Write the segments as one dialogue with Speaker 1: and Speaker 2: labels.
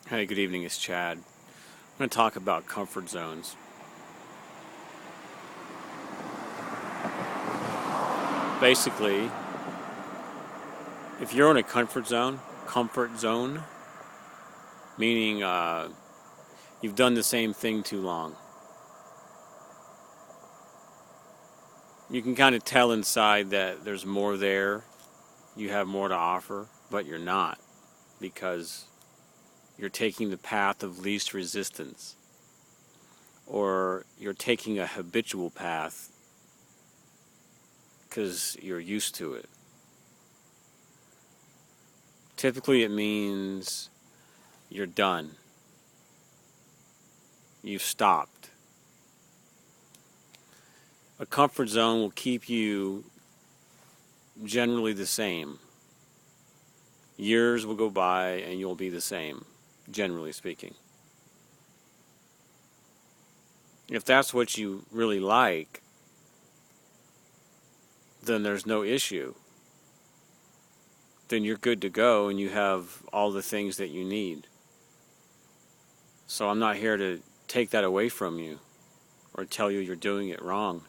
Speaker 1: Hey, good evening, it's Chad. I'm going to talk about comfort zones. Basically, if you're in a comfort zone, meaning you've done the same thing too long, you can kind of tell inside that there's more there, you have more to offer, but you're not because you're taking the path of least resistance, or you're taking a habitual path because you're used to it. Typically, it means you're done. You've stopped. A comfort zone will keep you generally the same. Years will go by and you'll be the same, generally speaking. If that's what you really like, then there's no issue. Then you're good to go and you have all the things that you need. So I'm not here to take that away from you or tell you you're doing it wrong.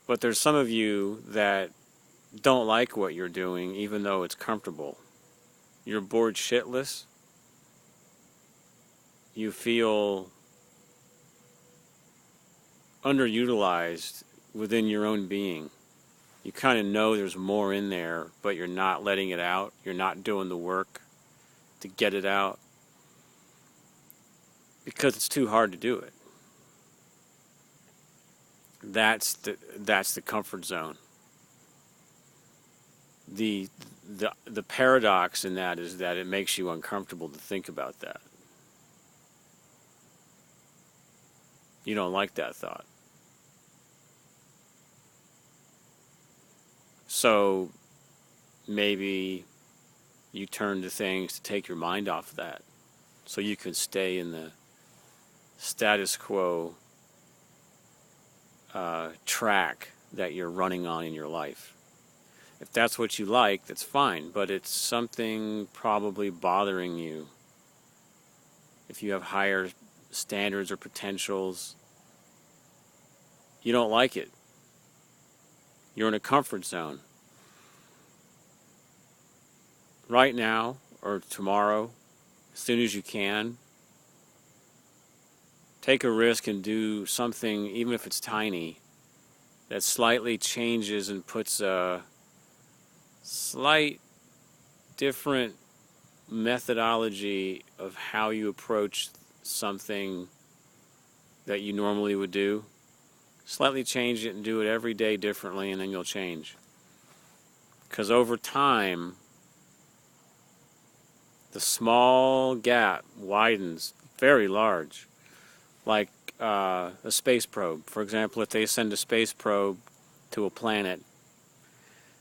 Speaker 1: But there's some of you that don't like what you're doing even though it's comfortable. You're bored shitless. You feel underutilized within your own being. You kind of know there's more in there, but you're not letting it out. You're not doing the work to get it out because it's too hard to do it. That's the comfort zone. The paradox in that is that it makes you uncomfortable to think about that. You don't like that thought. So maybe you turn to things to take your mind off of that so you can stay in the status quo track that you're running on in your life. If that's what you like, that's fine, but it's something probably bothering you. If you have higher standards or potentials, you don't like it. You're in a comfort zone. Right now or tomorrow, as soon as you can, take a risk and do something, even if it's tiny, that slightly changes and puts a slight different methodology of how you approach something that you normally would do. Slightly change it and do it every day differently, and then you'll change. Because over time, the small gap widens very large. Like a space probe. For example, if they send a space probe to a planet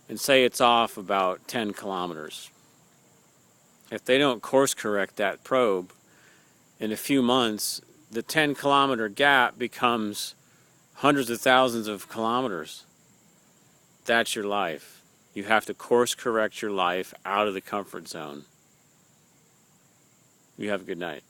Speaker 1: and say it's off about 10 kilometers, if they don't course correct that probe, in a few months, the 10-kilometer gap becomes hundreds of thousands of kilometers. That's your life. You have to course correct your life out of the comfort zone. You have a good night.